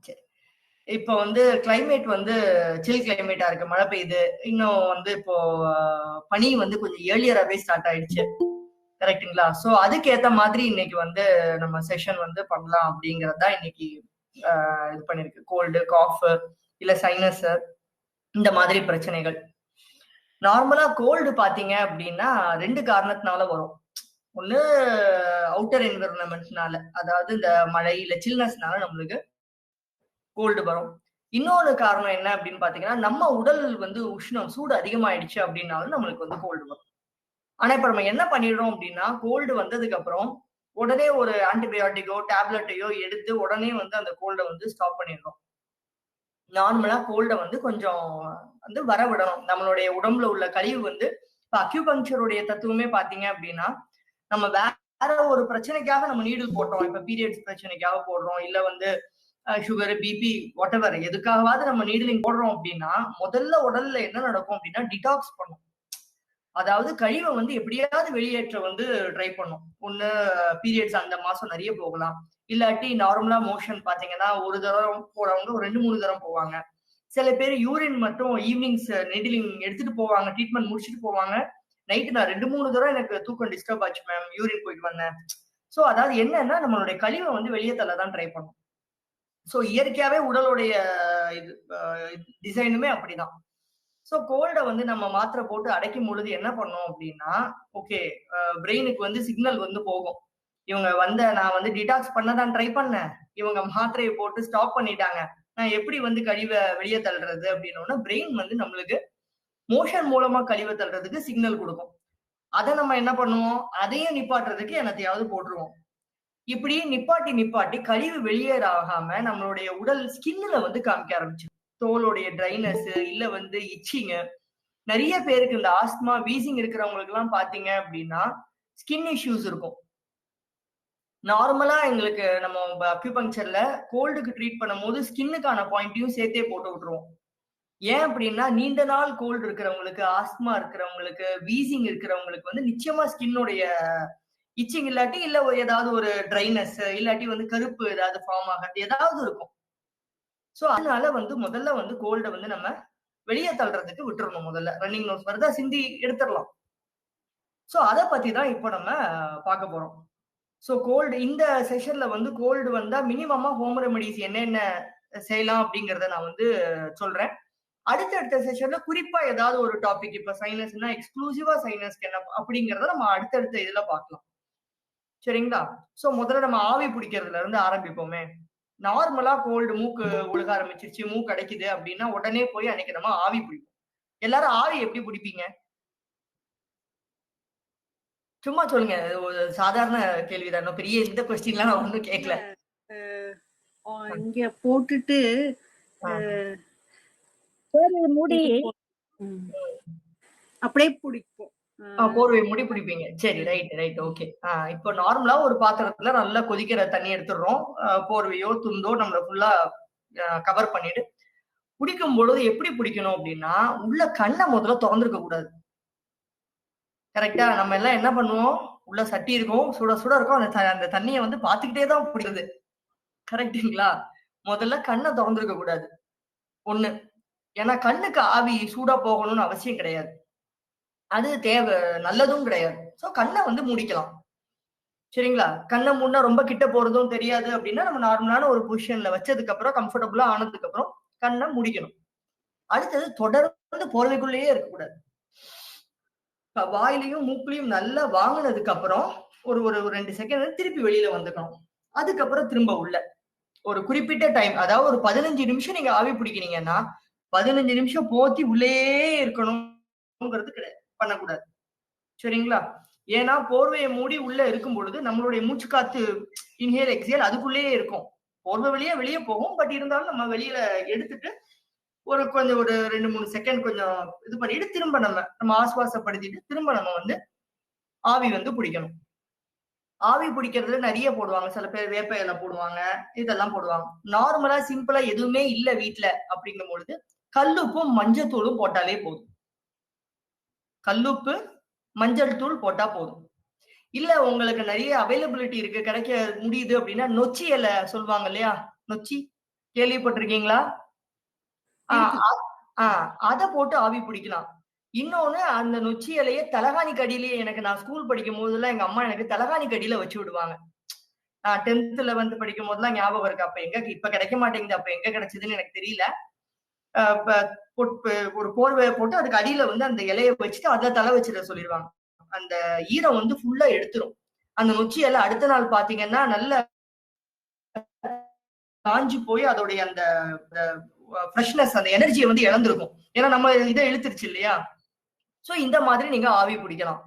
சரி. இப்போ வந்து கிளைமேட் வந்து சில் கிளைமேட்டா இருக்கு, மழை பெய்யுது. இன்னும் வந்து இப்போ பனி வந்து கொஞ்சம் ஏர்லியராகவே ஸ்டார்ட் ஆயிடுச்சு. கரெக்ட்டுங்களா? ஸோ அதுக்கு ஏத்த மாதிரி இன்னைக்கு வந்து நம்ம செஷன் வந்து பண்ணலாம் அப்படிங்கிறது தான் இன்னைக்கு இது பண்ணிருக்கு. கோல்டு, காஃப், இல்ல சைனஸ் இந்த மாதிரி பிரச்சனைகள். நார்மலா கோல்டு பாத்தீங்க அப்படின்னா 2 காரணத்தினால வரும். ஒண்ணு அவுட்டர் என்விரான்மெண்ட்னால, அதாவது இந்த மழை இல்ல சில்னஸ்னால நம்மளுக்கு கோல்டு வரும். இன்னொரு காரணம் என்ன அப்படின்னு பாத்தீங்கன்னா, நம்ம உடல் வந்து உஷ்ணம், சூடு அதிகமாயிடுச்சு அப்படின்னாலும் நம்மளுக்கு வந்து கோல்டு வரும். ஆனா இப்ப நம்ம என்ன பண்ணிடுறோம் அப்படின்னா, கோல்டு வந்ததுக்கு அப்புறம் உடனே ஒரு ஆன்டிபயோட்டிக்கோ, டேப்லெட்டையோ எடுத்து உடனே வந்து அந்த கோல்ட வந்து ஸ்டாப் பண்ணிடுறோம். நார்மலா கோல்ட வந்து கொஞ்சம் வந்து வர விடணும். நம்மளுடைய உடம்புல உள்ள கழிவு வந்து இப்ப அக்யூபங்க்சருடைய தத்துவமே பாத்தீங்க அப்படின்னா, நம்ம வேற ஒரு பிரச்சனைக்காக நம்ம நீடில் போட்டோம். இப்ப பீரியட்ஸ் பிரச்சனைக்காக போடுறோம். இல்ல வந்து சுகர், பிபி வாட்டெவர் எதுக்காகவாவது நம்ம நீடிலிங் போடுறோம் அப்படின்னா, முதல்ல உடல்ல என்ன நடக்கும் அப்படின்னா, டிடாக்ஸ் பண்ணும். அதாவது கழிவை வந்து எப்படியாவது வெளியேற்ற வந்து ட்ரை பண்ணும். ஒண்ணு பீரியட்ஸ் அந்த மாசம் நிறைய போகலாம். இல்லாட்டி நார்மலா மோஷன் பாத்தீங்கன்னா, ஒரு தரம் போறவங்க ஒரு 2, 3 தரம் போவாங்க. சில பேர் யூரின் மட்டும் ஈவினிங்ஸ் நீடிலிங் எடுத்துட்டு போவாங்க. ட்ரீட்மெண்ட் முடிச்சுட்டு போவாங்க. நைட்டு நான் 2, 3 தரம் எனக்கு தூக்கம் டிஸ்டர்ப் ஆச்சு மேம். யூரின் போயிட்டு வந்தேன். சோ அதாவது என்னன்னா, நம்மளுடைய கழிவை வந்து வெளியே தள்ள தான் ட்ரை பண்ணும். சோ இயற்கையாவே உடலுடைய இது டிசைனுமே அப்படிதான். சோ கோல்ட வந்து நம்ம மாத்திரை போட்டு அடைக்கும் பொழுது என்ன பண்ணோம் அப்படின்னா, ஓகே பிரெயினுக்கு வந்து சிக்னல் வந்து போகும். இவங்க நான் வந்து டிடாக்ஸ் பண்ணதான் ட்ரை பண்ணேன். இவங்க மாத்திரையை போட்டு ஸ்டாப் பண்ணிட்டாங்க. நான் எப்படி வந்து கழிவை வெளியே தள்ளுறது அப்படின்னோன்னா, பிரெயின் வந்து நம்மளுக்கு மோஷன் மூலமா கழிவை தள்ளுறதுக்கு சிக்னல் கொடுக்கும். அதை நம்ம என்ன பண்ணுவோம்? அதையும் நிப்பாட்டுறதுக்கு என்னத்தையாவது போட்டுருவோம். இப்படி நிப்பாட்டி கழிவு வெளியேறாகாம நம்மளுடைய உடல் ஸ்கின்ல வந்து காமிக்க ஆரம்பிச்சு. தோலுடைய ட்ரைனஸ் இல்ல வந்து இச்சிங். நிறைய பேருக்கு இந்த ஆஸ்துமா, வீசிங் இருக்கிறவங்களுக்கு எல்லாம் பாத்தீங்க அப்படின்னா ஸ்கின் இஷ்யூஸ் இருக்கும். நார்மலா எங்களுக்கு நம்ம அக்யூபங்க்சர்ல கோல்டுக்கு ட்ரீட் பண்ணும்போது ஸ்கின்னுக்கான பாயிண்ட்டையும் சேர்த்தே போட்டு விட்டுருவோம். ஏன் அப்படின்னா நீண்ட நாள் கோல்டு இருக்கிறவங்களுக்கு, ஆஸ்துமா இருக்கிறவங்களுக்கு, வீசிங் இருக்கிறவங்களுக்கு வந்து நிச்சயமா ஸ்கின்னுடைய இச்சிங் இல்லாட்டி இல்ல ஏதாவது ஒரு ட்ரைனஸ் இல்லாட்டி வந்து கருப்பு ஏதாவது ஃபார்ம் ஆகிறது ஏதாவது இருக்கும். சோ அதனால வந்து முதல்ல வந்து கோல்ட வந்து நம்ம வெளியே தள்ளுறதுக்கு விட்டுறணும். முதல்ல ரன்னிங் நோஸ் வருதா சிந்தி எடுத்துடலாம். சோ அத பத்தி தான் இப்போ நம்ம பார்க்க போறோம். சோ கோல்டு இந்த செஷன்ல வந்து கோல்டு வந்தா மினிமமா ஹோம் ரெமெடிஸ் என்னென்ன செய்யலாம் அப்படிங்கறத நான் வந்து சொல்றேன். அடுத்தடுத்த செஷன்ல குறிப்பா ஏதாவது ஒரு டாபிக், இப்ப சைனஸ்னா எக்ஸ்க்ளூசிவா சைனஸ்க்கு என்ன அப்படிங்கறத நம்ம அடுத்தடுத்த இதுல பார்க்கலாம். சரிங்களா? சோ முதல்ல நம்ம ஆவி பிடிக்கிறதுல இருந்து ஆரம்பிப்போமே. நார்மலா கோல்டு மூக்கு ஒழுக ஆரம்பிச்சிருச்சு, மூக்கு அடைக்குது அப்படின்னா உடனே போய் அன்னைக்கு நம்ம ஆவி பிடிப்போம். எல்லாரும் ஆவி எப்படி பிடிப்பீங்க? சும்மா சொல்லுங்க. ஒரு சாதாரண கேள்விதான். பெரிய இந்த கொஸ்டின்லாம் நான் ஒண்ணும் கேட்கல. இங்க போட்டுட்டு மூடி அப்படியே பிடிப்போம். போர்வை மூடி பிடிப்பீங்க. சரி, ரைட், ஓகே. இப்போ நார்மலா ஒரு பாத்திரத்துல நல்லா கொதிக்கிற தண்ணி எடுத்துடுறோம். போர்வையோ துண்டோ நம்மள ஃபுல்லா கவர் பண்ணிட்டு பிடிக்கும் பொழுது எப்படி பிடிக்கணும் அப்படின்னா, உள்ள கண்ணை முதல்ல திறந்திருக்க கூடாது. கரெக்டா? நம்ம எல்லாம் என்ன பண்ணுவோம்? உள்ள சட்டி இருக்கும், சுட சுட இருக்கும். அந்த தண்ணியை வந்து பாத்துக்கிட்டே தான் பிடிக்கிறது. கரெக்டுங்களா? முதல்ல கண்ணை திறந்திருக்க கூடாது. ஒண்ணு. ஏன்னா கண்ணுக்கு ஆவி சூடா போகணும்னு அவசியம் கிடையாது. அது தேவை நல்லதும் கிடையாது. சோ கண்ணை வந்து மூடிக்கலாம். சரிங்களா? கண்ணை மூடினா ரொம்ப கிட்ட போறதும் தெரியாது அப்படின்னா நம்ம நார்மலான ஒரு பொசிஷன்ல வச்சதுக்கு அப்புறம் கம்ஃபர்டபுளா ஆனதுக்கு அப்புறம் கண்ணை மூடிக்கணும். அடுத்தது தொடர்ந்து போர்வைக்குள்ளேயே இருக்கக்கூடாது. வாயிலையும் மூக்குலையும் நல்லா வாங்கினதுக்கு அப்புறம் ஒரு ஒரு 2 செகண்ட் திருப்பி வெளியில வந்துக்கணும். அதுக்கப்புறம் திரும்ப உள்ள ஒரு குறிப்பிட்ட டைம், அதாவது ஒரு 15 நிமிஷம் நீங்க ஆவி பிடிக்கிறீங்கன்னா 15 நிமிஷம் போத்தி உள்ளே இருக்கணும்ங்கிறது கிடையாது, பண்ணக்கூடாது. சரிங்களா? ஏன்னா போர்வையை மூடி உள்ள இருக்கும் பொழுது நம்மளுடைய மூச்சு காத்து இன்ஹேல் எக்ஸேல் அதுக்குள்ளேயே இருக்கும். போர்வை வெளியே போகும். பட் இருந்தாலும் நம்ம வெளியில எடுத்துட்டு கொஞ்சம் ஒரு 2, 3 செகண்ட் கொஞ்சம் இது பண்ணிட்டு திரும்ப நம்ம ஆசுவாசப்படுத்திட்டு திரும்ப நம்ம வந்து ஆவி வந்து பிடிக்கணும். ஆவி பிடிக்கிறதுல நிறைய போடுவாங்க. சில பேர் வேப்ப இலை போடுவாங்க, இதெல்லாம் போடுவாங்க. நார்மலா சிம்பிளா எதுவுமே இல்ல வீட்டுல அப்படிங்கும் பொழுது கல்லுப்பும் மஞ்சள் தூளும் போட்டாலே போதும். கல்லுப்பு, மஞ்சள் தூள் போட்டா போதும். இல்ல உங்களுக்கு நிறைய அவைலபிலிட்டி இருக்கு, கிடைக்க முடியுது அப்படின்னா நொச்சி இலை சொல்லுவாங்க இல்லையா? நொச்சி கேள்விப்பட்டிருக்கீங்களா? இருக்கு. அத போட்டு ஆவி பிடிக்கலாம். இன்னொன்னு அந்த நொச்சி இலைய தலகாணிக்கு அடியிலேயே நான் ஸ்கூல் படிக்கும் போதெல்லாம் எங்க அம்மா எனக்கு தலகாணிக்கு அடியில வச்சு விடுவாங்க. நான் 10த் 11த் படிக்கும் போதெல்லாம் ஞாபகம் இருக்கு. அப்ப எங்க இப்ப கிடைக்க மாட்டேங்குது. அப்ப எங்க கிடைச்சதுன்னு எனக்கு தெரியல. ஒரு போர்வைய போட்டு அதுக்கு அடியில அந்த இலைய வச்சுட்டு அதுல தலை வச்சிட சொல்லிருவாங்க. அந்த ஈரம் ஃபுல்லா எடுத்துரும். அந்த நொச்சி இலை அடுத்த நாள் பாத்தீங்கன்னா நல்ல காஞ்சு போய் அதோடைய அந்த ஃப்ரெஷ்னஸ் அந்த எனர்ஜியை இழந்திருக்கும். ஏன்னா நம்ம இதை இழுத்துருச்சு இல்லையா? சோ இந்த மாதிரி நீங்க ஆவி பிடிக்கலாம்.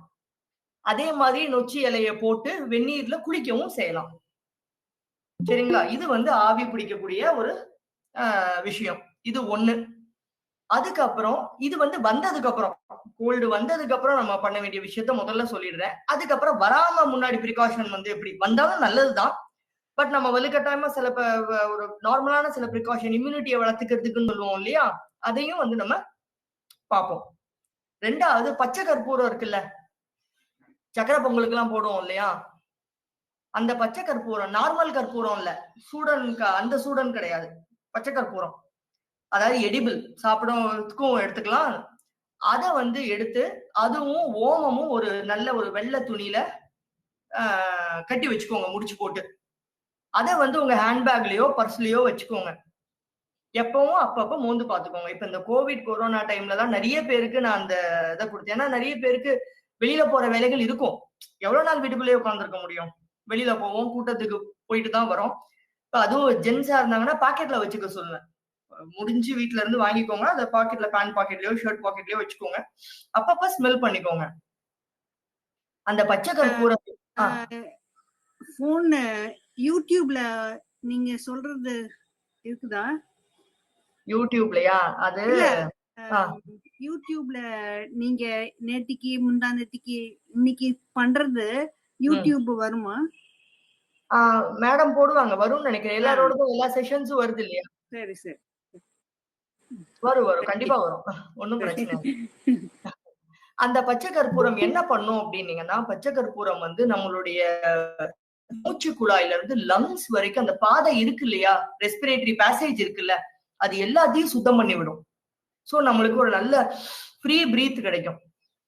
அதே மாதிரி நொச்சி இலைய போட்டு வெந்நீர்ல குளிக்கவும் செய்யலாம். சரிங்களா? இது ஆவி பிடிக்கக்கூடிய ஒரு விஷயம். இது ஒண்ணு. அதுக்கப்புறம் இது வந்ததுக்கு அப்புறம் கோல்டு வந்ததுக்கு அப்புறம் நம்ம பண்ண வேண்டிய விஷயத்த முதல்ல சொல்லிடுறேன். அதுக்கப்புறம் வராம முன்னாடி பிரிகாஷன் எப்படி வந்தாலும் நல்லதுதான். பட் நம்ம வலுக்கட்டாயமா சில ஒரு நார்மலான சில பிரிகாஷன் இம்யூனிட்டியை வளர்த்துக்கிறதுக்குன்னு சொல்லுவோம் இல்லையா? அதையும் நம்ம பார்ப்போம். 2வது பச்சை கற்பூரம் இருக்குல்ல, சக்கரை பொங்கலுக்கு எல்லாம் போடுவோம் இல்லையா? அந்த பச்சை கற்பூரம் நார்மல் கற்பூரம் இல்ல, அந்த சூடன் கிடையாது. பச்சை கற்பூரம் அதாவது எடிபிள் சாப்பிடறதுக்கும் எடுத்துக்கலாம். அத எடுத்து அதுவும் ஓமமும் ஒரு நல்ல ஒரு வெள்ளை துணியில கட்டி வச்சுக்கோங்க, முடிச்சு போட்டு. அத உங்க ஹேண்ட்பேக்லயோ பர்ஸ்லயோ வச்சுக்கோங்க. எப்பவும் அப்பப்ப மோந்து பாத்துக்கோங்க. இப்ப இந்த கோவிட் கொரோனா டைம்ல தான் நிறைய பேருக்கு நான் அந்த இதை கொடுத்தேன். ஏன்னா நிறைய பேருக்கு வெளியில போற வேலைகள் இருக்கும். எவ்வளவு நாள் வீட்டுக்குள்ளேயே உட்கார்ந்துருக்க முடியும்? வெளியில போவோம், கூட்டத்துக்கு போயிட்டு தான் வரோம். இப்ப அதுவும் ஜென்ஸா இருந்தாங்கன்னா பாக்கெட்ல வச்சுக்க சொல்லுவேன். முடிஞ்சு வீட்டுல இருந்து வாங்கிக்கோங்க. அதை பாக்கெட்ல பேண்ட் பாக்கெட்லயோ ஷர்ட் பாக்கெட்லயோ வச்சுக்கோங்க. அப்பப்ப ஸ்மெல் பண்ணிக்கோங்க. அந்த பச்சை கற்பூரம் போன் யூடியூப்ல நீங்க சொல்றது இருக்குதா? யூடியூப்லயா? அது யூடியூப்ல நீங்க நேத்திக்கு முந்தா நேத்திக்கு இன்னைக்கு பண்றது யூடியூப் வருமா? மேடம் போடுவாங்க, வரும்னு நினைக்கிறேன். எல்லாரோடதும் எல்லா செஷன்ஸும் வருது இல்லையா? சரி சரி, வரும் கண்டிப்பா வரும். ஒன்னும் பிரச்சனை இல்லை. அந்த பச்சை கற்பூரம் என்ன பண்ணும் அப்படின்னீங்கன்னா, பச்சை கற்பூரம் நம்மளுடைய மூச்சு குழாயில இருந்து லங்ஸ் வரைக்கும் அந்த பாதை இருக்கு இல்லையா, ரெஸ்பிரேட்டரி பேசேஜ் இருக்குல்ல, அது எல்லாத்தையும் சுத்தம் பண்ணி விடும். சோ நம்மளுக்கு ஒரு நல்ல ஃப்ரீ பிரீத் கிடைக்கும்.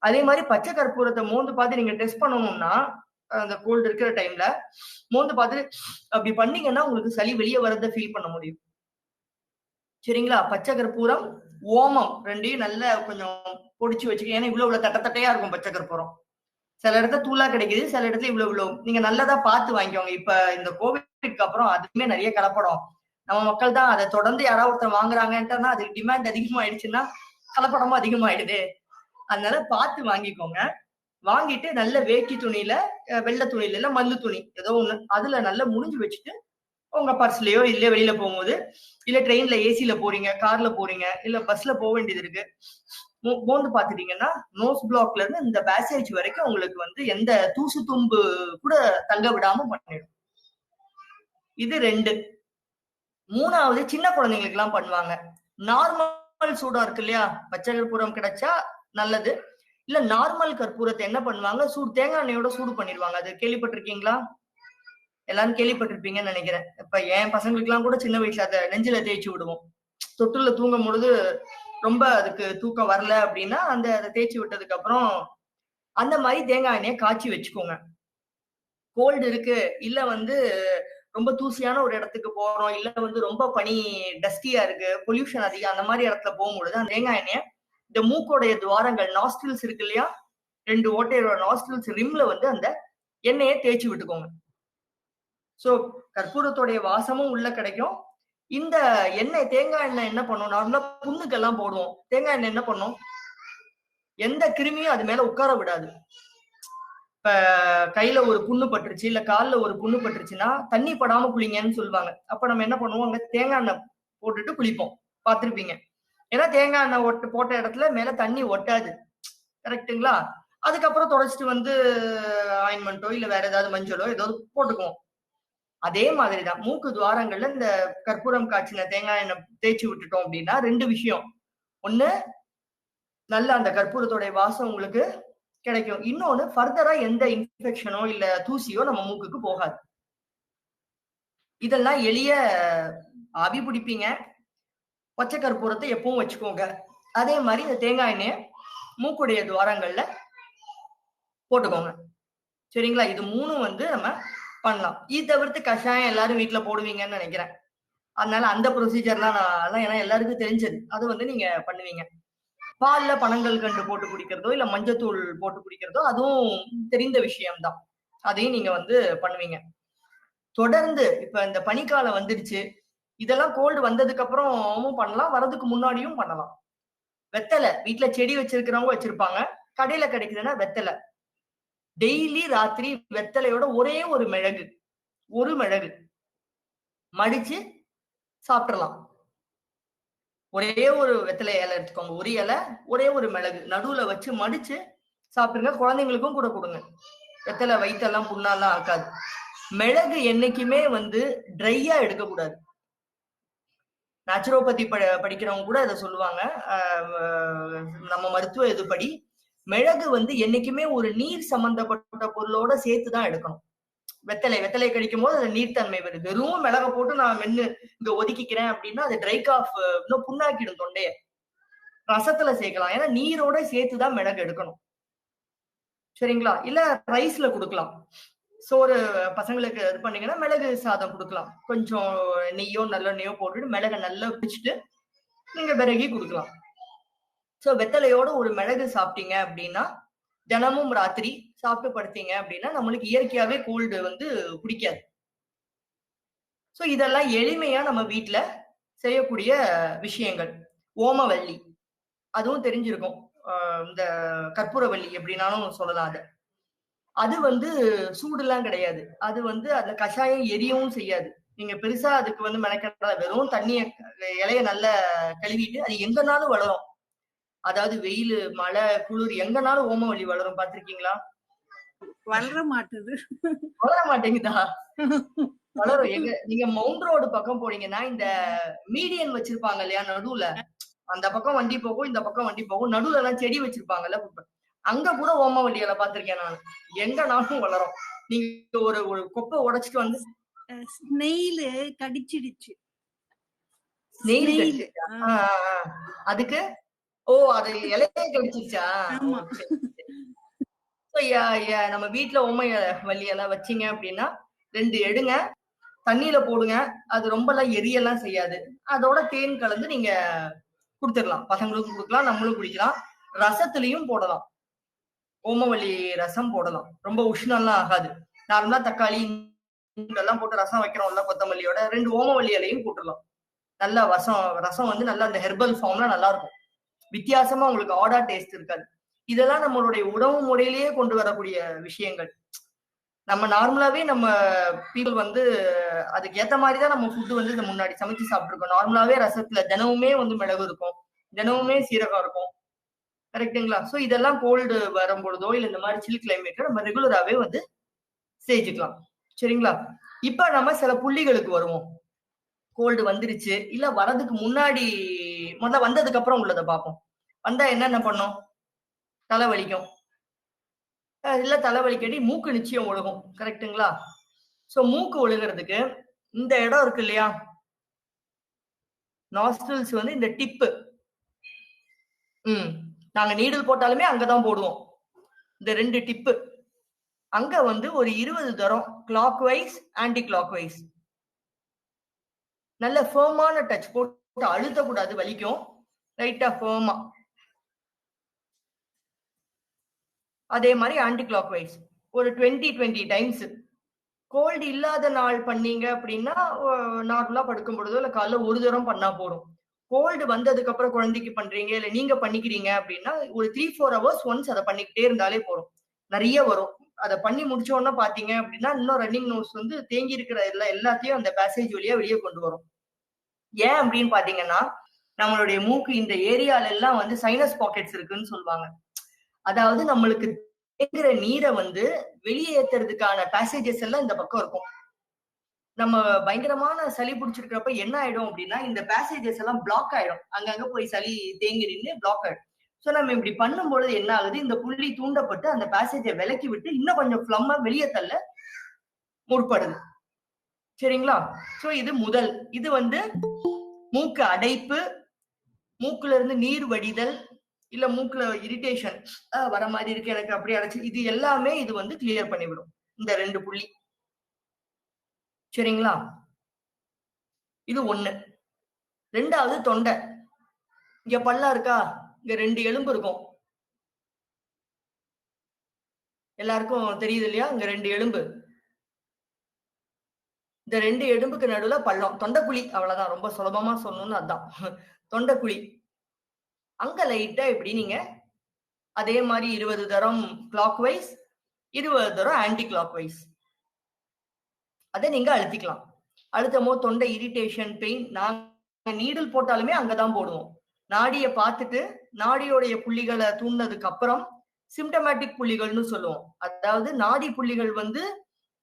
அதே மாதிரி பச்சை கற்பூரத்தை மோந்து பார்த்து நீங்க டெஸ்ட் பண்ணணும்னா, அந்த கோல்டு இருக்கிற டைம்ல மோந்து பார்த்து அப்படி பண்ணீங்கன்னா உங்களுக்கு சளி வெளியே வரத ஃபீல் பண்ண முடியும். சரிங்களா? பச்சை கற்பூரம், ஓமம் ரெண்டையும் நல்லா கொஞ்சம் பொடிச்சு வச்சுக்க. ஏன்னா இவ்வளவு தட்டையா இருக்கும் பச்சை கற்பூரம். சில இடத்துல தூளா கிடைக்குது, சில இடத்துல இவ்வளவு நீங்க நல்லதா பார்த்து வாங்கிக்கோங்க. இப்ப இந்த கோவிட்க்கு அப்புறம் அதுக்குமே நிறைய கலப்படம். நம்ம மக்கள் தான் அதை தொடர்ந்து யாராவது ஒருத்தர் வாங்குறாங்கன்னா அதுக்கு டிமாண்ட் அதிகமாயிடுச்சுன்னா கலப்படமும் அதிகமாயிடுது. அதனால பார்த்து வாங்கிக்கோங்க. வாங்கிட்டு நல்ல வேட்டி துணியில, வெள்ளை துணியில இல்ல மல்லு துணி ஏதோ ஒண்ணு அதுல நல்லா முடிஞ்சு வச்சுட்டு உங்க பர்ஸ்லயோ இல்ல வெளியில போகும்போது, இல்ல ட்ரெயின்ல ஏசில போறீங்க, கார்ல போறீங்க, இல்ல பஸ்ல போக வேண்டியது இருக்கு, மோந்து பாத்துட்டீங்கன்னா நோஸ் பிளாக்ல இருந்து இந்த பேசேஜ் வரைக்கும் உங்களுக்கு எந்த தூசு தும்பு கூட தங்க விடாம பண்ணிடும். இது 2. 3வது சின்ன குழந்தைங்களுக்கு எல்லாம் பண்ணுவாங்க. நார்மல் சூடா இருக்கு இல்லையா, பச்சை கற்பூரம் கிடைச்சா நல்லது. இல்ல நார்மல் கற்பூரத்தை என்ன பண்ணுவாங்க, தேங்காய் எண்ணெயோட சூடு பண்ணிடுவாங்க. அது கேள்விப்பட்டிருக்கீங்களா? எல்லாரும் கேள்விப்பட்டிருப்பீங்கன்னு நினைக்கிறேன். இப்ப என் பசங்களுக்கு எல்லாம் கூட சின்ன வயசுல அதை நெஞ்சில தேய்ச்சி விடுவோம். தொட்டுல தூங்கும் பொழுது ரொம்ப அதுக்கு தூக்கம் வரல அப்படின்னா அதை தேய்ச்சி விட்டதுக்கு அப்புறம் அந்த மாதிரி தேங்காய் எண்ணெயை காய்ச்சி வச்சுக்கோங்க. கோல்டு இருக்கு, இல்ல ரொம்ப தூசியான ஒரு இடத்துக்கு போறோம், இல்ல ரொம்ப பனி டஸ்டியா இருக்கு, பொல்யூஷன் அதிகம், அந்த மாதிரி இடத்துல போகும்பொழுது அந்த தேங்காய் எண்ணெயை இந்த மூக்கோடைய துவாரங்கள் நாஸ்ட்ரில்ஸ் இருக்கு இல்லையா, 2 ஓட்டையோட நாஸ்ட்ரில்ஸ் ரிம்ல அந்த எண்ணெயை தேய்ச்சி விட்டுக்கோங்க. சோ கற்பூரத்தோடைய வாசமும் உள்ள கிடைக்கும். இந்த எண்ணெய் தேங்காய் எண்ணெய் என்ன பண்ணும், நார்மலா புண்ணுக்கெல்லாம் போடுவோம். தேங்காய் எண்ணெய் என்ன பண்ணும், எந்த கிருமியும் அது மேல உட்கார விடாது. இப்ப கையில ஒரு புண்ணு பட்டுருச்சு, இல்ல கால்ல ஒரு புண்ணு பட்டுருச்சுன்னா தண்ணி படாம குளிங்கன்னு சொல்லுவாங்க. அப்ப நம்ம என்ன பண்ணுவோம், அங்க தேங்காய் எண்ணெய் போட்டுட்டு குளிப்போம். பார்த்திருப்பீங்க. ஏன்னா தேங்காய் எண்ணெய் போட்ட இடத்துல மேல தண்ணி ஒட்டாது. கரெக்டுங்களா? அதுக்கப்புறம் தொடச்சிட்டு ஆயின்மெண்ட்டோ இல்ல வேற ஏதாவது மஞ்சளோ ஏதாவது போட்டுக்குவோம். அதே மாதிரிதான் மூக்கு துவாரங்கள்ல இந்த கற்பூரம் காய்ச்சின தேங்காய் எண்ணெய் தேய்ச்சி விட்டுட்டோம் அப்படின்னா 2 விஷயம். ஒண்ணு, நல்ல அந்த கற்பூரத்தோடைய வாசம் உங்களுக்கு கிடைக்கும். இன்னொன்னு, ஃபர்தரா எந்த இன்ஃபெக்ஷனோ இல்ல தூசியோ நம்ம மூக்குக்கு போகாது. இதெல்லாம் எளிய ஆவி பிடிப்பீங்க. பச்சை கற்பூரத்தை எப்பவும் வச்சுக்கோங்க. அதே மாதிரி இந்த தேங்காய் எண்ணெய மூக்குடைய துவாரங்கள்ல போட்டுக்கோங்க. சரிங்களா? இது 3ம் வந்து நம்ம பண்ணலாம். இது தவிர்த்து கஷாயம் எல்லாரும் வீட்ல போடுவீங்கன்னு நினைக்கிறேன். அதனால அந்த ப்ரொசீஜர்லாம் நான் ஏன்னா எல்லாருக்கும் தெரிஞ்சது. அது வந்து நீங்க பண்ணுவீங்க. பால்ல பனங்கல்கண்டு போட்டு குடிக்கிறதோ, இல்ல மஞ்சத்தூள் போட்டு குடிக்கிறதோ, அதுவும் தெரிந்த விஷயம் தான். அதையும் நீங்க வந்து பண்ணுவீங்க. தொடர்ந்து இப்ப இந்த பனிக்காலம் வந்துடுச்சு. இதெல்லாம் கோல்டு வந்ததுக்கு அப்புறமும் பண்ணலாம். வரதுக்கு முன்னாடியும் பண்ணலாம். வெத்தல வீட்ல செடி வச்சிருக்கிறவங்க வச்சிருப்பாங்க. கடையில கிடைக்குதுன்னா வெத்தல. டெய்லி ராத்திரி வெத்தலையோட ஒரே ஒரு மிளகு, ஒரு மிளகு மடிச்சு சாப்பிட்றலாம். ஒரே ஒரு வெத்தலை இலை எடுத்துக்கோங்க. ஒரு இலை, ஒரே ஒரு மிளகு நடுவுல வச்சு மடிச்சு சாப்பிடுங்க. குழந்தைங்களுக்கும் கூட கொடுங்க. வெத்தலை வயித்தெல்லாம் புண்ணாலாம் ஆக்காது. மிளகு என்னைக்குமே வந்து ட்ரையா எடுக்கக்கூடாது. நேச்சுரோபதி படிக்கிறவங்க கூட அதை சொல்லுவாங்க. நம்ம மருத்துவ இதுபடி மிளகு வந்து என்னைக்குமே ஒரு நீர் சம்பந்தப்பட்ட பொருளோட சேர்த்துதான் எடுக்கணும். வெத்தலை கடிக்கும் போது அது நீர்த்தன்மை வருது. வெறும் மிளக போட்டு நான் மென்னு இங்க ஒதுக்கிக்கிறேன் அப்படின்னா அது ட்ரை காஃப் இன்னும் புண்ணாக்கிடும் தொண்டைய. ரசத்துல சேர்க்கலாம். ஏன்னா நீரோட சேர்த்துதான் மிளகு எடுக்கணும். சரிங்களா? இல்ல ரைஸ்ல கொடுக்கலாம். சோறு பசங்களுக்கு இது பண்ணீங்கன்னா மிளகு சாதம் கொடுக்கலாம். கொஞ்சம் நெய்யோ நல்லெண்ணெய்யோ போட்டுட்டு மிளகை நல்லா பிடிச்சிட்டு நீங்க விறகி கொடுக்கலாம். சோ வெத்தலையோட ஒரு மிளகு சாப்பிட்டீங்க அப்படின்னா தினமும் ராத்திரி சாப்பிட்டு படுத்தீங்க அப்படின்னா நம்மளுக்கு இயற்கையாவே கோல்டு வந்து பிடிக்காது. சோ இதெல்லாம் எளிமையா நம்ம வீட்ல செய்யக்கூடிய விஷயங்கள். ஓமவல்லி அதுவும் தெரிஞ்சிருக்கும். இந்த கற்பூரவல்லி எப்படின்னாலும் சொல்லலாம் அத. அது வந்து சூடுலாம் கிடையாது. அது வந்து அந்த கஷாயம் எரியவும் செய்யாது. நீங்க பெருசா அதுக்கு வந்து மெனக்கெட வெறும் தண்ணிய இலைய நல்லா கழுவிட்டு அது எங்கனாலும் வளரும். அதாவது வெயிலு, மழை, குளிர் எங்கனாலும் ஓமவல்லி வளரும். பார்த்திருக்கீங்களா? வளர மாட்டுது. வளர மாட்டேங்குதா? வளரும். நீங்க மவுண்ட் ரோடு பக்கம் போனீங்கன்னா இந்த மீடியன் வச்சிருப்பாங்க இல்லையா நடுவுல, அந்த பக்கம் வண்டி போகும், இந்த பக்கம் வண்டி போகும். நடுவுல எல்லாம் செடி வச்சிருப்பாங்கல்ல, அங்க கூட ஓமவல்லி இலை பார்த்திருக்கேன் நானு. எங்கனாலும் வளரும். நீங்க ஒரு ஒரு கொப்பை உடைச்சிட்டு வந்து ஸ்னெயில் கடிச்சிடுச்சு. ஸ்னெயில் கடிச்சிச்சா? அதுக்கு அது இலையே கடிச்சிச்சா? நம்ம வீட்டுல ஓம வள்ளி எல்லாம் வச்சீங்க அப்படின்னா 2 எடுங்க, தண்ணியில போடுங்க. அது ரொம்ப எல்லாம் எரியெல்லாம் செய்யாது. அதோட தேன் கலந்து நீங்க குடுத்துடலாம். பசங்களுக்கும் கொடுக்கலாம், நம்மளும் குடிக்கலாம். ரசத்துலயும் போடலாம். ஓமவல்லி ரசம் போடலாம். ரொம்ப உஷ்ணம்லாம் ஆகாது. நார்மலா தக்காளி எல்லாம் போட்டு ரசம் வைக்கிறோம்ல கொத்தமல்லியோட 2 ஓமவல்லி இலையும் போட்டுடலாம். நல்லா ரசம் வந்து நல்லா அந்த ஹெர்பல் ஃபார்ம்ல நல்லா இருக்கும். வித்தியாசமா உங்களுக்கு ஆடா டேஸ்ட் இருக்காது. இதெல்லாம் நம்மளுடைய உணவு முறையிலேயே கொண்டு வரக்கூடிய விஷயங்கள். நம்ம நார்மலாவே நம்ம பீப்புள் வந்து அதுக்கு ஏத்த மாதிரிதான் நம்ம ஃபுட்டு வந்து இந்த முன்னாடி சமைச்சு சாப்பிட்டுருக்கோம். நார்மலாவே ரசத்துல தினமுமே வந்து மிளகு இருக்கும், தினமுமே சீரகம் இருக்கும். கரெக்டுங்களா? சோ இதெல்லாம் கோல்டு வரும் பொழுதோ இல்ல இந்த மாதிரி சில் கிளைமேட்ல நம்ம ரெகுலராவே வந்து செஞ்சுக்கலாம். சரிங்களா? இப்ப நம்ம சில புள்ளிகளுக்கு வருவோம். கோல்டு வந்துருச்சு இல்ல வரதுக்கு முன்னாடி முதல்ல வந்ததுக்கு அப்புறம் உள்ளதை பார்ப்போம். வந்தா என்னென்ன பண்ணும்? தலைவலிக்கும். இல்ல தலைவலிக்கடி மூக்கு நிச்சயம் ஒழுகும். கரெக்டுங்களா? சோ மூக்கு ஒழுகிறதுக்கு இந்த இடம் இருக்கு இல்லையா, நாஸ்ட்ரில்ஸ் வந்து இந்த டிப்பு. நாங்க நீடில் போட்டாலுமே அங்கதான் போடுவோம். இந்த 2 டிப்பு அங்க வந்து ஒரு 20 தரம் clockwise anticlockwise நல்ல ஃபேமான டச் போட்டு அழுத்தக்கூடாது, வலிக்கும். ரைட்டா ஃபேமா. அதே மாதிரி ஆன்டி கிளாக் வைஸ் ஒரு 20 டைம்ஸ். கோல்டு இல்லாத நாள் பண்ணீங்க அப்படின்னா நார்மலா படுக்கும் பொழுதோ இல்ல காலைல ஒரு தரம் பண்ணா போதும். கோல்டு வந்ததுக்கு அப்புறம் குழந்தைக்கு பண்றீங்க இல்ல நீங்க பண்ணிக்கிறீங்க அப்படின்னா ஒரு 3-4 ஹவர்ஸ் ஒன்ஸ் அதை பண்ணிக்கிட்டே இருந்தாலே போதும். நிறைய வரும். அதை பண்ணி முடிச்சோன்னா பாத்தீங்க அப்படின்னா இன்னும் ரன்னிங் நோஸ் வந்து தேங்கி இருக்கிற எல்லாத்தையும் அந்த பேசேஜ் வழியா வெளியே கொண்டு வரும். ஏன் அப்படின்னு பாத்தீங்கன்னா நம்மளுடைய மூக்கு இந்த ஏரியால எல்லாம் வந்து சைனஸ் பாக்கெட்ஸ் இருக்குன்னு சொல்லுவாங்க. அதாவது நம்மளுக்கு தேங்குற நீரை வந்து வெளியேற்றுறதுக்கான பேசேஜஸ் எல்லாம் இந்த பக்கம் இருக்கும். நம்ம பயங்கரமான சளி பிடிச்சிருக்கிறப்ப என்ன ஆயிடும் அப்படின்னா இந்த பேசேஜஸ் எல்லாம் பிளாக் ஆயிடும். அங்கங்க போய் சளி தேங்கி நின்று பிளாக் ஆயிடும். சோ நம்ம இப்படி பண்ணும்பொழுது என்ன ஆகுது, இந்த புள்ளி தூண்டப்பட்டு அந்த பேசேஜை விலக்கி விட்டு இன்னும் கொஞ்சம் ஃப்ளம்மா வெளியே தள்ள முற்படுது. சரிங்களா? சோ இது முதல். இது வந்து மூக்கு அடைப்பு, மூக்குல இருந்து நீர் வடிதல், இல்ல மூக்குல இரிட்டேஷன் வர மாதிரி இருக்கு எனக்கு அப்படி அடைச்சு, இது எல்லாமே இது வந்து கிளியர் பண்ணிவிடும். இந்த 2 புள்ளி. சரிங்களா? இது 1. 2வது தொண்டை. இங்க பல்லா இருக்கா? இங்க 2 எலும்பு இருக்கும். எல்லாருக்கும் தெரியுது இல்லையா? இங்க 2 எலும்பு. இந்த 2 எலும்புக்கு நடுவுல பள்ளம். தொண்டைக்குழி அவ்வளவுதான். ரொம்ப சுலபமா சொல்லணும்னு அதான். தொண்டைக்குழி. அங்க லைட்டா இப்படி நீங்க அதே மாதிரி 20 தரம் கிளாக் வைஸ், 20 தரம் ஆன்டி கிளாக் வைஸ். அதை நீங்க அழுத்திக்கலாம். அழுத்தமோ தொண்டை இரிட்டேஷன், பெயின், நாங்க நீடில் போட்டாலுமே அங்கதான் போடுவோம். நாடியை பார்த்துட்டு நாடியோடைய புள்ளிகளை தூண்டினதுக்கு அப்புறம் சிம்டமேட்டிக் புள்ளிகள்னு சொல்லுவோம். அதாவது நாடி புள்ளிகள் வந்து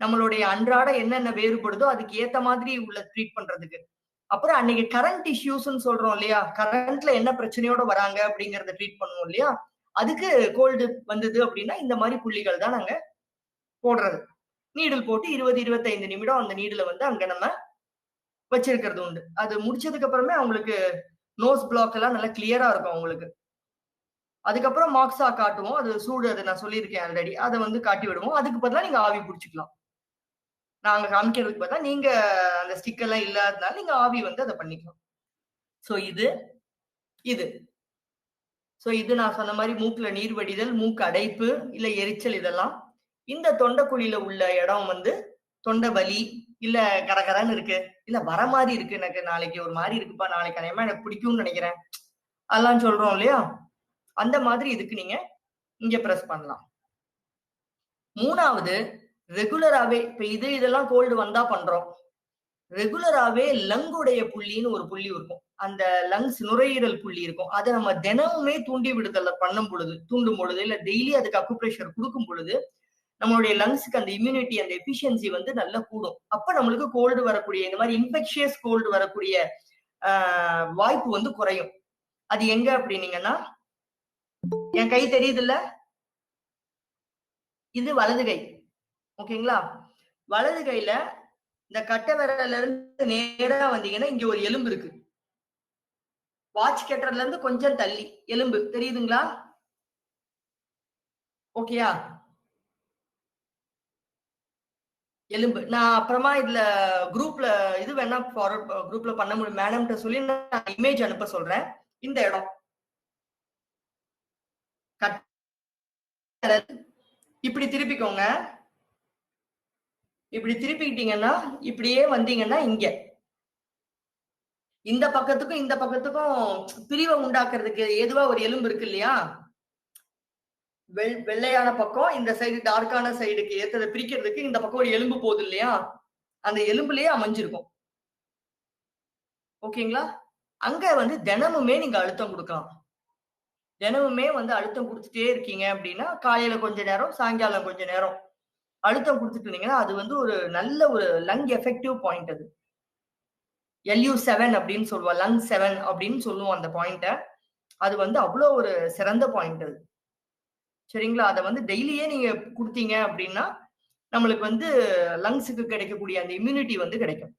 நம்மளுடைய அன்றாட என்னென்ன வேறுபடுதோ அதுக்கு ஏத்த மாதிரி உள்ள ட்ரீட் பண்றதுக்கு. அப்புறம் அன்னைக்கு கரண்ட் இஷ்யூஸ்ன்னு சொல்றோம் இல்லையா, கரண்ட்ல என்ன பிரச்சனையோட வராங்க அப்படிங்கறத ட்ரீட் பண்ணுவோம் இல்லையா, அதுக்கு கோல்டு வந்தது அப்படின்னா இந்த மாதிரி புள்ளிகள் தான் நாங்க போடுறது. நீடில் போட்டு 20-25 நிமிடம் அந்த நீடில வந்து அங்க நம்ம வச்சிருக்கிறது உண்டு. அது முடிச்சதுக்கு அப்புறமே அவங்களுக்கு நோஸ் பிளாக் எல்லாம் நல்லா கிளியரா இருக்கும் அவங்களுக்கு. அதுக்கப்புறம் மாக்ஸா காட்டுவோம். அது சூடு, அதை நான் சொல்லியிருக்கேன் ஆல்ரெடி. அதை வந்து காட்டி விடுவோம். அதுக்கு பதிலா நீங்க ஆவி பிடிச்சிக்கலாம். நாங்க காமிக்கிறதுக்கு பதிலா நீங்க அந்த ஸ்டிக் எல்லாம் இல்லாததுனால நீங்க ஆவி வந்து அதை பண்ணிக்கலாம். சோ இது இது சோ இது நான் சொன்ன மாதிரி மூக்குல நீர் வடிதல், மூக்கு அடைப்பு, இல்ல எரிச்சல் இதெல்லாம். இந்த தொண்டைக்குழியில உள்ள இடம் வந்து தொண்டை வலி, இல்ல கரகரன்னு இருக்கு, இல்ல வர மாதிரி இருக்கு, எனக்கு நாளைக்கு ஒரு மாதிரி இருக்குப்பா, நாளைக்கு அநேகமா எனக்கு பிடிக்கும்னு நினைக்கிறேன், அதெல்லாம் சொல்றோம் இல்லையா, அந்த மாதிரி இதுக்கு நீங்க இங்க பிரஸ் பண்ணலாம். 3வது ரெகுலராவே இப்ப இதெல்லாம் கோல்டு வந்தா பண்றோம். ரெகுலராவே லங்குடைய புள்ளின்னு ஒரு புள்ளி இருக்கும். அந்த லங்ஸ் நுரையீரல் புள்ளி இருக்கும். அதை நம்ம தினமுமே தூண்டி விடுதல தூண்டும் பொழுது, இல்ல டெய்லி அதுக்கு அக்குப்ரெஷர் கொடுக்கும் பொழுது நம்மளுடைய லங்ஸ்க்கு அந்த இம்யூனிட்டி, அந்த எஃபிஷியன்சி வந்து நல்லா கூடும். அப்ப நம்மளுக்கு கோல்டு வரக்கூடிய இந்த மாதிரி இன்ஃபெக்ஷியஸ் கோல்டு வரக்கூடிய வாய்ப்பு வந்து குறையும். அது எங்க அப்படின்னீங்கன்னா, என் கை தெரியுது இல்ல, இது வலது கை. ஓகேங்களா? வலது கையில இந்த கட்டை விரல்ல இருந்து நேரா வந்தீங்கன்னா இங்க ஒரு எலும்பு இருக்கு. வாட்ச் கெட்டர்ல இருந்து கொஞ்சம் தள்ளி எலும்பு தெரியுதுங்களா? ஓகேயா? எலும்பு. நான் அப்புறமா இதுல குரூப்ல இது வேணா ஃபார்வர்ட் குரூப்ல பண்ண முடியும், மேடம்கிட்ட சொல்லி நான் இமேஜ் அனுப்ப சொல்றேன். இந்த இடம் இப்படி திருப்பிக்கோங்க. இப்படி திருப்பிக்கிட்டீங்கன்னா இப்படியே வந்தீங்கன்னா இங்க இந்த பக்கத்துக்கும் இந்த பக்கத்துக்கும் பிரிவை உண்டாக்குறதுக்கு ஏதுவா ஒரு எலும்பு இருக்கு இல்லையா, வெள்ளையான பக்கம் இந்த சைடு டார்க்கான சைடுக்கு ஏத்ததை பிரிக்கிறதுக்கு இந்த பக்கம் ஒரு எலும்பு போகுது இல்லையா, அந்த எலும்புலயே அமைஞ்சிருக்கும். ஓகேங்களா? அங்க வந்து தினமுமே நீங்க அழுத்தம் கொடுக்கலாம். தினமுமே வந்து அழுத்தம் கொடுத்துட்டே இருக்கீங்க அப்படின்னா, காலையில கொஞ்ச நேரம், சாயங்காலம் கொஞ்ச நேரம் அழுத்தம் கொடுத்துட்டு இருந்தீங்கன்னா அது வந்து ஒரு நல்ல ஒரு லங் எஃபெக்டிவ் பாயிண்ட். அது LU7 அப்படின்னு சொல்லுவோம், லங் 7 அப்படின்னு சொல்லுவோம் அந்த பாயிண்ட. அது வந்து அவ்வளவு ஒரு சிறந்த பாயிண்ட் அது. சரிங்களா? அதை வந்து டெய்லியே நீங்க கொடுத்தீங்க அப்படின்னா நம்மளுக்கு வந்து லங்ஸுக்கு கிடைக்கக்கூடிய அந்த இம்யூனிட்டி வந்து கிடைக்கும்.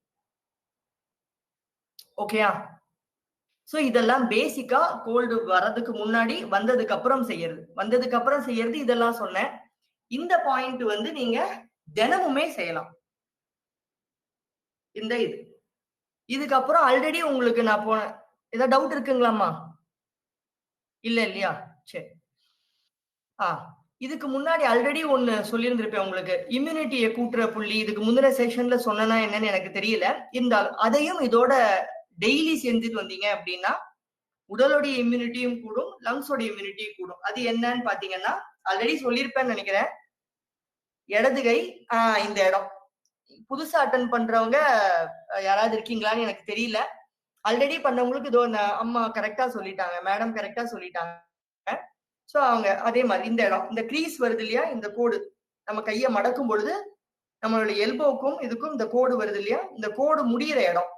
ஓகேயா? சோ இதெல்லாம் பேசிக்கா கோல்டு வர்றதுக்கு முன்னாடி, வந்ததுக்கு அப்புறம் செய்யறது. வந்ததுக்கு அப்புறம் செய்யறது இதெல்லாம் சொன்னேன். இந்த பாயிண்ட் வந்து நீங்க தினமுமே செய்யலாம். இந்த இதுக்கப்புறம் ஆல்ரெடி உங்களுக்கு நான் போனேன். ஏதாவது டவுட் இருக்குங்களாம்மா? இல்ல இல்லையா? சரி. இதுக்கு முன்னாடி ஆல்ரெடி ஒண்ணு சொல்லியிருந்திருப்பேன் உங்களுக்கு. இம்யூனிட்டியை கூட்டுற புள்ளி இதுக்கு முந்தின செஷன்ல சொன்னா என்னன்னு எனக்கு தெரியல. இருந்தாலும் அதையும் இதோட டெய்லி செஞ்சுட்டு வந்தீங்க அப்படின்னா உடலுடைய இம்யூனிட்டியும் கூடும், லங்ஸோட இம்யூனிட்டியும் கூடும். அது என்னன்னு பாத்தீங்கன்னா ஆல்ரெடி சொல்லியிருப்பேன்னு நினைக்கிறேன். இடது கை இந்த இடம். புதுசா அட்டன் பண்றவங்க யாராவது இருக்கீங்களான்னு எனக்கு தெரியல. ஆல்ரெடி பண்ணவங்களுக்கு இதோ அம்மா கரெக்டா சொல்லிட்டாங்க, மேடம் கரெக்டா சொல்லிட்டாங்க. சோ அவங்க அதே மாதிரி இந்த இடம், இந்த கிரீஸ் வருது இல்லையா, இந்த கோடு நம்ம கையை மடக்கும் பொழுது நம்மளுடைய எல்போவுக்கும் இதுக்கும் இந்த கோடு வருது இல்லையா, இந்த கோடு முடிகிற இடம்.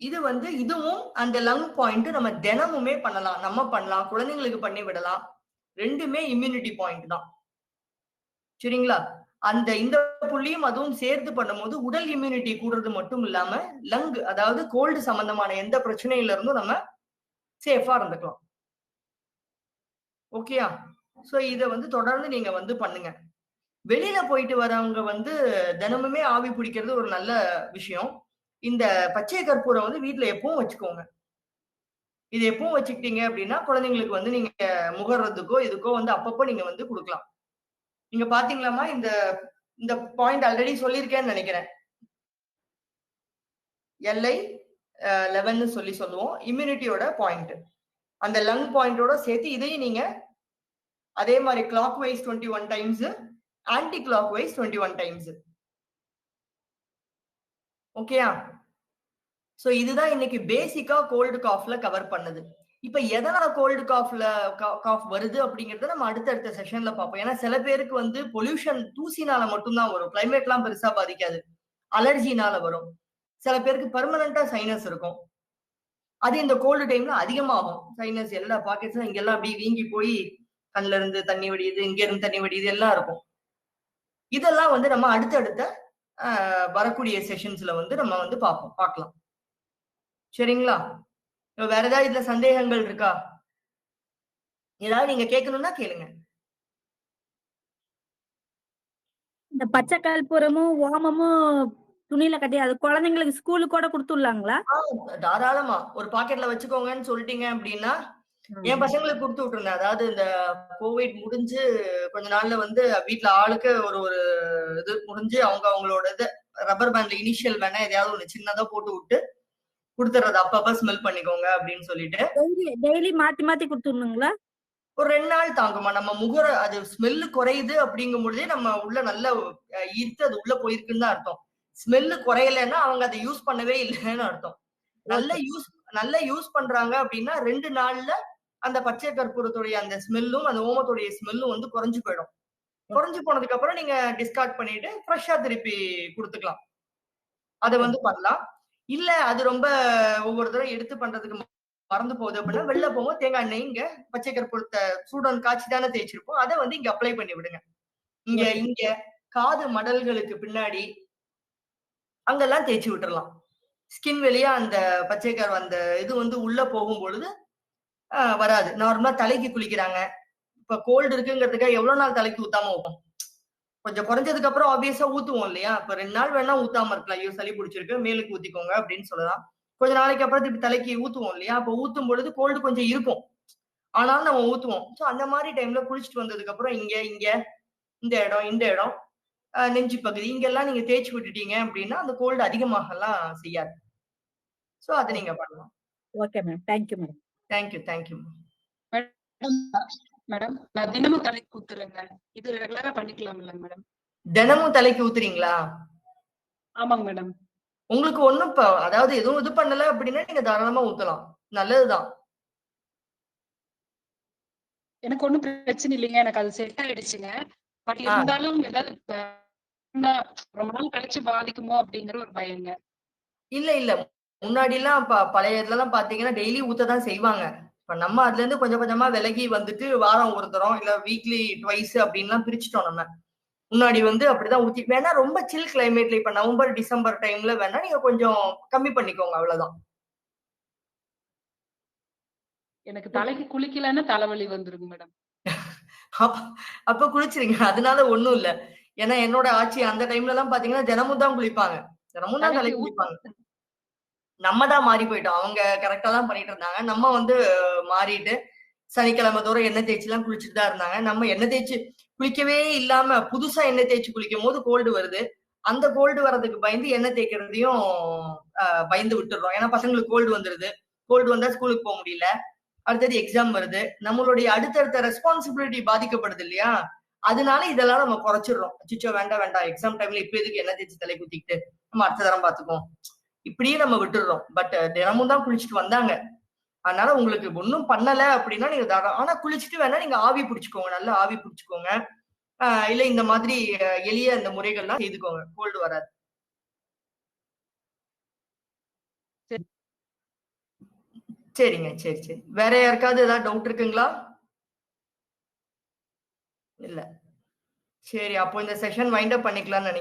இது வந்து இதுவும் அந்த லங் பாயிண்ட் நம்ம தினமுமே பண்ணலாம். நம்ம பண்ணலாம், குழந்தைங்களுக்கு பண்ணி விடலாம். ரெண்டுமே இம்யூனிட்டி பாயிண்ட் தான். சரிங்களா? அந்த இந்த புள்ளியும் அதுவும் சேர்த்து பண்ணும்போது உடல் இம்யூனிட்டி கூடுறது மட்டும் இல்லாம லங், அதாவது கோல்டு சம்பந்தமான எந்த பிரச்சனையில இருந்தும் நம்ம சேஃபா இருந்துக்கலாம். ஓகேயா? சோ இத வந்து தொடர்ந்து நீங்க வந்து பண்ணுங்க. வெளியில போயிட்டு வரவங்க வந்து தினமுமே ஆவி பிடிக்கிறது ஒரு நல்ல விஷயம். இந்த பச்சை கற்பூரம் வந்து வீட்ல எப்பவும் வச்சுக்கோங்க. இது எப்பவும் வச்சுக்கிட்டீங்க அப்படின்னா, குழந்தைங்களுக்கு வந்து நீங்க முகர்றதுக்கோ, இதுக்கோ வந்து அப்பப்போ நீங்க வந்து குடுக்கலாம். நீங்க பார்த்தீங்களாம்மா, இந்த இந்த பாயிண்ட் ஆல்ரெடி சொல்லியிருக்கேன்னு நெனைக்கிறேன். எல்ஐ 11ன்னு சொல்லுவோம். இம்யூனிட்டியோட பாயிண்ட். அந்த லங் பாயிண்டோட சேர்த்து இதையும் நீங்க அதே மாரி clock wise 21 times, anti clock wise 21 times. ஓகேயா? சோ இதுதான் இன்னைக்கு பேசிக்கா கோல்டு காஃப்ல கவர் பண்ணது. இப்ப எதனால கோல்டு காஃப் வருது அப்படிங்கறத நம்ம அடுத்தடுத்த செஷன்ல பார்ப்போம். ஏன்னா சில பேருக்கு வந்து பொல்யூஷன் தூசினால மட்டும் தான் வரும். கிளைமேட்லாம் பெருசா பாதிக்காது. அலர்ஜினால வரும். சில பேருக்கு பெர்மனன்ட்டா சைனஸ் இருக்கும். அது இந்த கோல்டு டைம்ல அதிகமாகும். சைனஸ் எல்லா பாக்கெட்ஸ்ல இங்கெல்லாம் அப்படியே வீங்கி போய் கண்ணுல இருந்து தண்ணி வடியுது, இங்க இருந்து தண்ணி வடியுது எல்லாம் இருக்கும். இதெல்லாம் வந்து நம்ம அடுத்தடுத்த வரக்கூடிய செஷன்ஸ்ல வந்து நம்ம வந்து பார்க்கலாம். சரிங்களா? வேற ஏதாவது இதுல சந்தேகங்கள் இருக்கா? ஏதாவது நீங்க கேட்கணும்னா கேளுங்க. இந்த பச்சை கற்பூரமும் ஓமமும் துணியில கட்டி அது குழந்தைங்களுக்கு ஸ்கூலுக்கு கூட கொடுத்துடலாங்களா? தாராளமா ஒரு பாக்கெட்ல வச்சுக்கோங்கன்னு சொல்லிட்டீங்க அப்படின்னா, என் பசங்களுக்கு குடுத்து விட்டுருந்தேன். அதாவது இந்த கோவிட் முடிஞ்சு கொஞ்ச நாள்ல வந்து வீட்ல ஆளுக்கு ஒரு ஒரு இது முடிஞ்சு அவங்களோட இது ரப்பர் பேண்ட்ல இனிஷியல் வேணா எதையாவது ஒண்ணு சின்னதா போட்டு விட்டு குடுத்துறது. அப்பப்ப ஸ்மெல் பண்ணிக்கோங்க அப்படின்னு சொல்லிட்டு. டெய்லி மாத்தி மாத்தி கொடுத்துடணுங்களா? ஒரு 2 நாள் தாங்குமா. நம்ம அது ஸ்மெல்லு குறையுது அப்படிங்கும் பொழுதே நம்ம உள்ள நல்ல ஈர்த்து அது உள்ள போயிருக்குன்னு தான் அர்த்தம். ஸ்மெல்லு குறையலன்னா அவங்க அதை யூஸ் பண்ணவே இல்லைன்னு அர்த்தம். நல்ல யூஸ் நல்லா யூஸ் பண்றாங்க அப்படின்னா 2 நாள்ல அந்த பச்சை கற்பூரத்துடைய அந்த ஸ்மெல்லும் அந்த ஓமத்துடைய ஸ்மெல்லும் வந்து குறைஞ்சு போயிடும். குறைஞ்சு போனதுக்கு அப்புறம் நீங்க டிஸ்கார்ட் பண்ணிட்டு ஃப்ரெஷ்ஷா திருப்பி குடுத்துக்கலாம். அத வந்து பண்ணலாம். இல்ல அது ரொம்ப ஒவ்வொரு தடவை எடுத்து பண்றதுக்கு மறந்து போகுது அப்படின்னா, வெளில போகும்போது தேங்காய் எண்ணெய் இங்க பச்சை கற்பூரத்த சூடன் காய்ச்சி தானே தேய்ச்சிருப்போம். அத வந்து இங்க அப்ளை பண்ணி விடுங்க. இங்க இங்க காது மடல்களுக்கு பின்னாடி அங்கெல்லாம் தேய்ச்சு விட்டுறலாம். ஸ்கின் வழியா அந்த பச்சை அந்த இது வந்து உள்ள போகும் பொழுது வராது. நார்மலா தலைக்கு குளிக்கிறாங்க. இப்ப கோல்டு இருக்குங்கிறதுக்காக எவ்வளவு நாள் தலைக்கு ஊத்தாம வைப்போம்? கொஞ்சம் குறைஞ்சதுக்கு அப்புறம் ஆப்வியஸா ஊத்துவோம் இல்லையா? இப்ப 2 நாள் வேணா ஊத்தாம இருக்கலாம். ஐயோ! சளி பிடிச்சிருக்கு, மேலுக்கு ஊத்திக்கோங்க அப்படின்னு சொல்லலாம். கொஞ்ச நாளைக்கு அப்புறம் திருப்பி தலைக்கு ஊத்துவோம் இல்லையா? அப்ப ஊத்தும் பொழுது கோல்டு கொஞ்சம் இருக்கும். ஆனாலும் நம்ம ஊத்துவோம். சோ அந்த மாரி டைம்ல குளிச்சுட்டு வந்ததுக்கு அப்புறம் இங்க, இங்க, இந்த இடம், நெஞ்சு பகுதி இங்கெல்லாம் நீங்க தேய்ச்சு விட்டுட்டீங்க அப்படின்னா, அந்த கோல்டு அதிகமாகலாம் செய்யாது. சோ அத நீங்க பண்ணலாம். Okay ma'am. Thank you ma'am. Thank you. Madam நான் தினமும் தலைக்கு ஊத்துறேங்க. இது ரெகுலரா பண்ணிக்கலாம் இல்ல மேடம்? தினமும் தலைக்கு ஊத்துறீங்களா? ஆமாங்க மேடம். உங்களுக்கு ஒண்ணும் அதாவது எதுவும் இது பண்ணல அப்படின்னா நீங்க தாராளமா ஊத்தலாம். நல்லதுதான். எனக்கு ஒண்ணும் பிரச்சனை இல்லைங்க. எனக்கு அது செட் ஆயிடுச்சுங்க. பட் இருந்தாலும் ஏதாவது ரொம்ப நாள் கழிச்சு பாதிக்குமோ அப்படிங்கிற ஒரு பயங்க. இல்ல. முன்னாடி எல்லாம் பழைய இதுலலாம் பாத்தீங்கன்னா டெய்லி ஊத்ததான் செய்வாங்க. இப்ப நம்ம அதுல இருந்து கொஞ்சம் கொஞ்சமா விலகி வந்துட்டு வாரம் ஒரு தரம் இல்ல வீக்லி ட்வைஸ் அப்படின்லாம் பிரிச்சுட்டோம் நம்ம. முன்னாடி வந்து அப்படிதான் ஊத்தி வேணா ரொம்ப சில் கிளைமேட்ல இப்ப நவம்பர், டிசம்பர் டைம்ல வேணா நீங்க கொஞ்சம் கம்மி பண்ணிக்கோங்க அவ்வளவுதான். எனக்கு தலைக்கு குளிக்கலன்னா தலைவலி வந்துருங்க மேடம். அப்ப குளிச்சிருங்க. அதனால ஒண்ணும் இல்ல. ஏன்னா என்னோட ஆட்சி அந்த டைம்ல எல்லாம் பாத்தீங்கன்னா தினமும் தான் குளிப்பாங்க. தினமும் தான் தலைக்கு குளிப்பாங்க. நம்ம தான் மாறி போயிட்டோம். அவங்க கரெக்டா தான் பண்ணிட்டு இருந்தாங்க. நம்ம வந்து மாறிட்டு சனிக்கிழமை தோறும் எண்ணெய் தேய்ச்சிலாம் குளிச்சுட்டு தான் இருந்தாங்க. நம்ம எண்ணெய் தேய்ச்சு குளிக்கவே இல்லாம புதுசா எண்ணெய் தேய்ச்சு குளிக்கும்போது கோல்டு வருது. அந்த கோல்டு வர்றதுக்கு பயந்து எண்ணெய் தேய்க்கிறதையும் பயந்து விட்டுடுறோம். ஏன்னா பசங்களுக்கு கோல்டு வந்துருது. கோல்டு வந்தா ஸ்கூலுக்கு போக முடியல. அடுத்தது எக்ஸாம் வருது. நம்மளுடைய அடுத்தடுத்த ரெஸ்பான்சிபிலிட்டி பாதிக்கப்படுது இல்லையா? அதனால இதெல்லாம் நம்ம குறைச்சிடுறோம். அச்சச்சோ வேண்டாம். எக்ஸாம் டைம்ல இப்ப எதுக்கு எண்ணெய் தேய்ச்சு தலை குத்திக்கிட்டு நம்ம அடுத்த தரம் பாத்துக்குவோம். இப்படியே நம்ம விட்டுடுறோம். பட் தினமும் தான் குளிச்சுட்டு வந்தாங்க. அதனால உங்களுக்கு ஒண்ணும் பண்ணல அப்படின்னா நீங்க ஆனா குளிச்சுட்டு வேணா நீங்க ஆவி பிடிச்சுக்கோங்க. நல்லா ஆவி பிடிச்சுக்கோங்க. இல்ல இந்த மாதிரி எளிய அந்த முறைகள்லாம் செய்துக்கோங்க. கோல்டு வராது. சரிங்க. சரி. வேற யாருக்காவது ஏதாவது டவுட் இருக்குங்களா? இல்ல. சரி, அப்போ இந்த செஷன் வைண்ட் அப் பண்ணிக்கலாம்னு நினைக்கிறேன்.